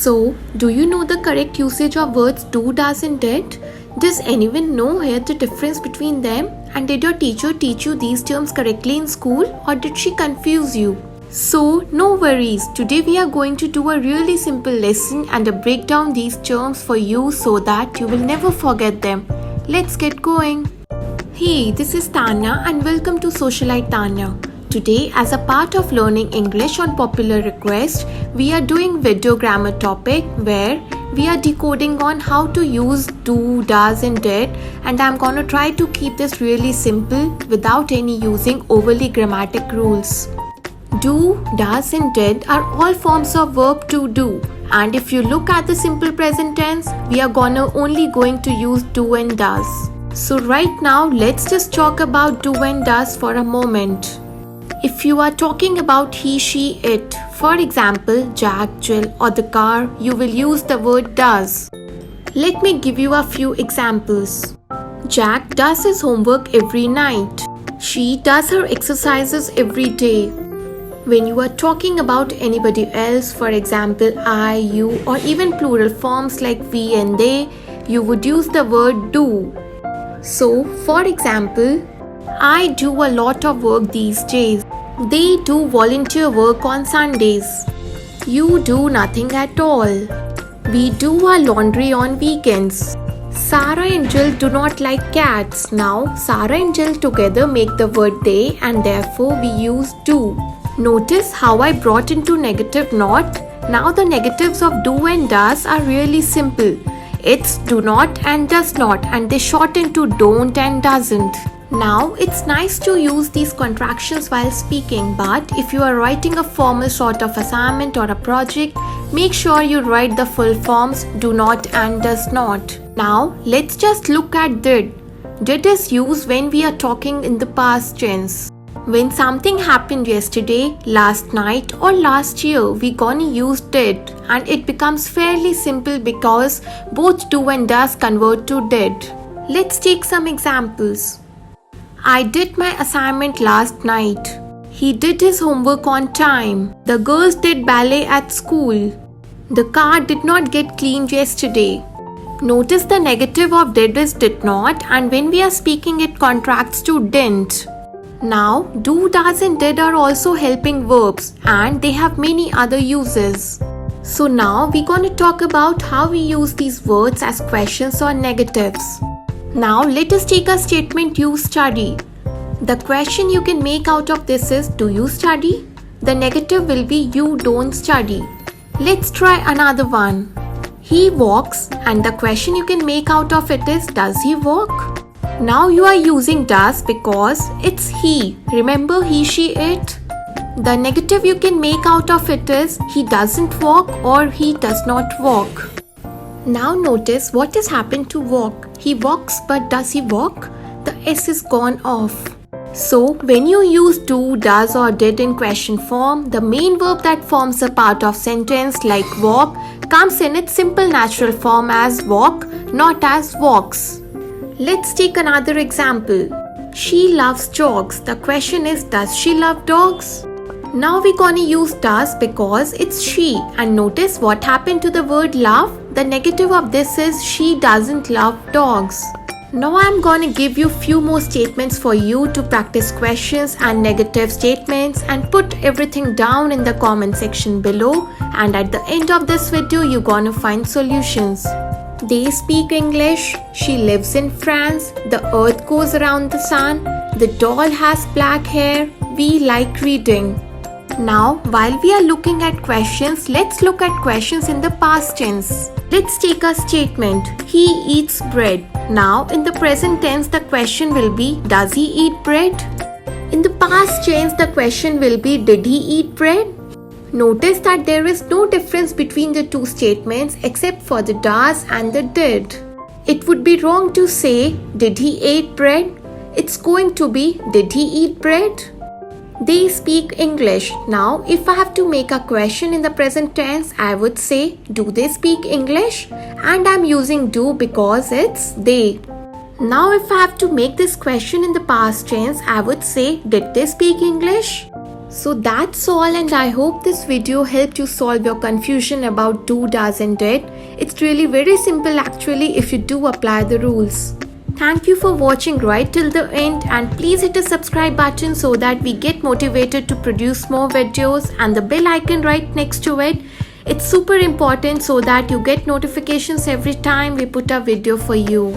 So, do you know the correct usage of words do, does and did? Does anyone know here the difference between them? And did your teacher teach you these terms correctly in school, or did she confuse you? So, no worries. Today we are going to do a really simple lesson and break down these terms for you so that you will never forget them. Let's get going. Hey, this is Tanya and welcome to Socialite Tanya. Today, as a part of learning English on popular request, we are doing video grammar topic where we are decoding on how to use do, does and did, and I'm gonna try to keep this really simple without any using overly grammatic rules. Do, does and did are all forms of verb to do, and if you look at the simple present tense, we are only going to use do and does. So right now, let's just talk about do and does for a moment. If you are talking about he, she, it, for example, Jack, Jill or the car, you will use the word does. Let me give you a few examples. Jack does his homework every night. She does her exercises every day. When you are talking about anybody else, for example, I, you or even plural forms like we and they, you would use the word do. So, for example, I do a lot of work these days. They do volunteer work on Sundays. You do nothing at all. We do our laundry on weekends. Sarah and Jill do not like cats. Now, Sarah and Jill together make the word they and therefore we use do. Notice how I brought into negative not. Now the negatives of do and does are really simple. It's do not and does not, and they shorten to don't and doesn't. Now, it's nice to use these contractions while speaking, but if you are writing a formal sort of assignment or a project, make sure you write the full forms do not and does not. Now, let's just look at did. Did is used when we are talking in the past tense. When something happened yesterday, last night or last year, we gonna use did, and it becomes fairly simple because both do and does convert to did. Let's take some examples. I did my assignment last night. He did his homework on time. The girls did ballet at school. The car did not get cleaned yesterday. Notice the negative of did is did not, and when we are speaking it contracts to didn't. Now, do, does and did are also helping verbs and they have many other uses. So now we're going to talk about how we use these words as questions or negatives. Now let us take a statement you study. The question you can make out of this is do you study? The negative will be you don't study. Let's try another one. He walks, and the question you can make out of it is does he walk? Now you are using does because it's he. Remember he, she, it? The negative you can make out of it is he doesn't walk or he does not walk. Now notice what has happened to walk. He walks, but does he walk? The S is gone off. So when you use do, does or did in question form, the main verb that forms a part of sentence like walk comes in its simple natural form as walk, not as walks. Let's take another example. She loves dogs. The question is, does she love dogs? Now we're gonna use does because it's she, and notice what happened to the word love. The negative of this is she doesn't love dogs. Now I'm gonna give you few more statements for you to practice questions and negative statements and put everything down in the comment section below, and at the end of this video you're gonna find solutions. They speak English. She lives in France. The earth goes around the sun. The doll has black hair. We like reading. Now, while we are looking at questions, let's look at questions in the past tense. Let's take a statement. He eats bread. Now, in the present tense, the question will be, does he eat bread? In the past tense, the question will be, did he eat bread? Notice that there is no difference between the two statements except for the does and the did. It would be wrong to say, did he eat bread? It's going to be, did he eat bread? They speak English. Now, if I have to make a question in the present tense, I would say, do they speak English? And I'm using do because it's they. Now, if I have to make this question in the past tense, I would say, did they speak English? So that's all, and I hope this video helped you solve your confusion about do, does and did. It's really very simple actually if you do apply the rules. Thank you for watching right till the end, and please hit the subscribe button so that we get motivated to produce more videos, and the bell icon right next to it. It's super important so that you get notifications every time we put a video for you.